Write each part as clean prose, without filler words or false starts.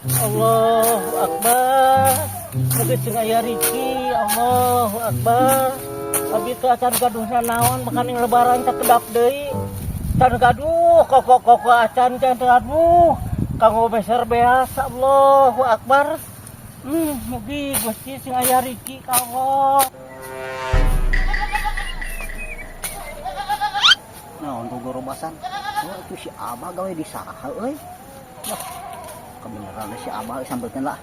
Allahu Akbar. Lebih jeung aya Riki. Allahu Akbar. Abi teh acan gaduhna naon makan yang lebaran teh kedap deui. Can gaduh kok acan can gaduh. Kanggo beser beas. Allahu Akbar. Mugi Gusti sing aya Riki kanggo. Nah, untuk gorobasan. Oh, itu si Abah gawe di saha euy. Nah, kebeneran si Abah sampeutkeun lah.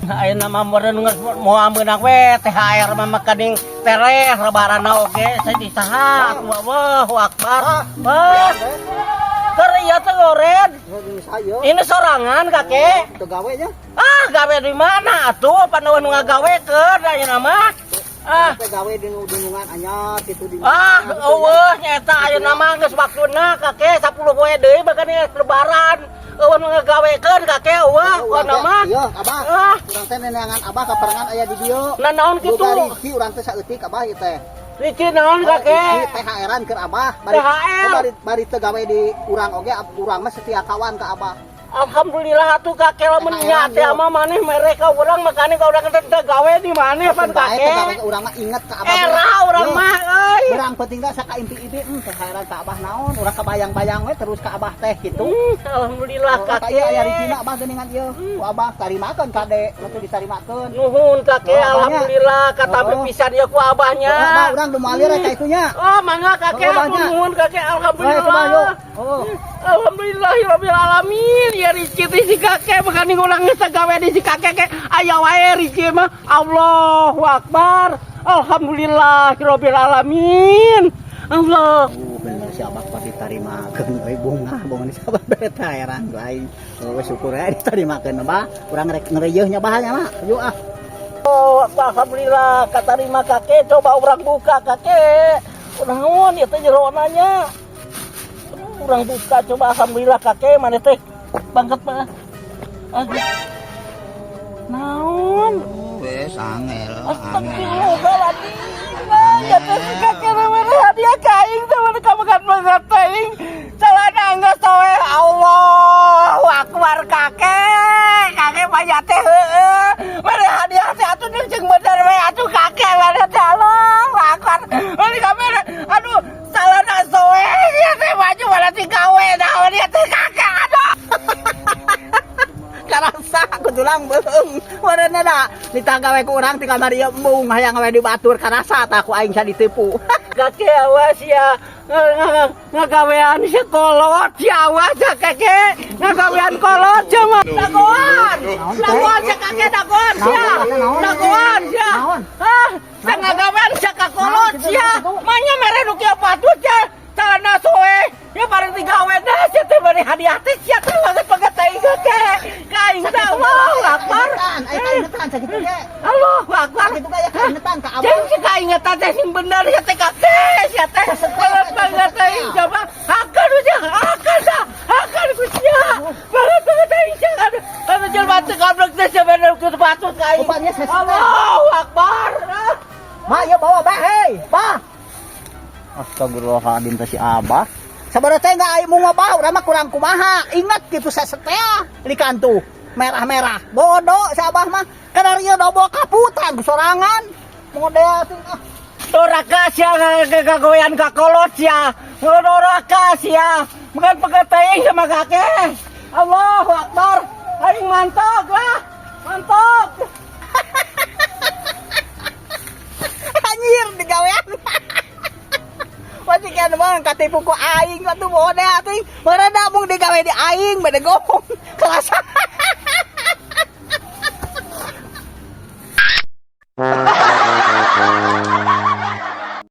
Ayeuna mah meureun geus moal meunang we THR mah makading tereh lebaranna oge di saha atuh Allahu Akbar. Wah. Keur ieu teh gored. Ini sorangan kakek. Teu gawe nya. Ah, gawe di mana atuh? Paneueun nu ngagawekeun ayeuna mah. Teh gawe di dunungan anyar kitu di. Eueuh nyaeta ayeuna mah geus waktuna kakek 10 poe deui bagan lebaran. Eueuh nu ngagawekeun kakek eueuh kana mah. Iya, Abah. Urang teh neneangan Abah kaperangan aya di dieu. Nah naon kitu? Riki urang teh saeutik Abah ieu teh. Riki naon kakek? THR-an keur Abah. THR? Bari teu gawe di urang oge, urang mah setia kawan ka Abah. Alhamdulillah atuh kakek lamun nya teh mah maneh mere ka urang makanya ka urang teh gawe di maneh pan kakek. Urang mah inget ka Abah. Era urang mah euy. Urang penting da saka impi-impi THR ka Abah naon, urang kabayang-bayang we terus ka Abah teh kitu. Alhamdulillah kakek. Aya Rikina Abah geuningan ieu. Ku Abah tarimakeun kade, atuh ditarimakeun. Nuhun kakek, alhamdulillah katambe pisan ya ku abahnya. Abah urang nu maalir ka itunya. Oh, mangga kakek, nuhun kakek, alhamdulillah. Alhamdulillahirabbil alamin. Ya Riki teh si kakek makanya urang geus gawe di si kakek aya wae Riki mah. Allahu Akbar. Alhamdulillahirabbil alamin. Allah. Bener si Abah pasti tarimakeun we bunga di sabar bere heran lain. Oh syukur ya ditarimakeun Abah. Urang rek ngeureuh nya bahalnya mah. Yuk ah. Oh, alhamdulillah katarima kakek, coba urang buka kakek. Urang naon ieu teh jerona nya. Urang buka coba alhamdulillah kakek maneh teh bangket mah. Naon? Wes angel. Astagfirullahaladzim. Ya teh si kakek mere hadiah ka aing teh mun kamegat-megat teuing. Calana geus soe Allahu Akbar kakek. Kakek banyak teh heueuh. Mere hadiah teh atuh jeung bener we atuh kakek mere teh Allahu Akbar. Ini kamera aduh calana soe ieu teh baju mana ti gawe naon ieu teh kakek aduh. Karasa kudulang beung warna da ditanggawe ku urang ti kamar ieu embung hayang we dibatur karasa tah ku aing sa ditipu. Kakek awas ya ngagawean si kolot si awas ya kakek ngagawean kolot cuma dagoan si kakek dagoan ya ngagawean si kolot ya manya mere nu kieu patut ya calana soe ya bareng digawe dah si teh bari hadiah teh sia teh banget teuing kakek kaing teh Allahu Akbar Kaingetan sakitu ge. Allahu Akbar Kitu ge kaingetan ka Abah. jeung si kaingetan teh sing bener ya teh kakek sia teh banget teuing coba akan ujang akan kusnya banget teuing jangan anu jelema teh goblok teh sebenarnya kudu patut kaing Rupanya sesat. Allahu Akbar Ma ieu bawa bah hei, bah. Astagfirullahaladzim teh si Abah. Sabaraha teh enggak aya munga bah, urang mah kurang kumaha. Ingat kitu sesetea di kantu merah-merah. Bodoh si Abah mah. Kana ieu dobo kaputan sorangan. Model teh doraka sia gagawean ka kolot sia doraka sia bukan pegateuing sama kakek Allahu Akbar aing mantap lah mantap anjir digawean. Pasti kan mah katipu ku aing atuh model teh. Mereda mung digawe di aing bade gong. Kelasan.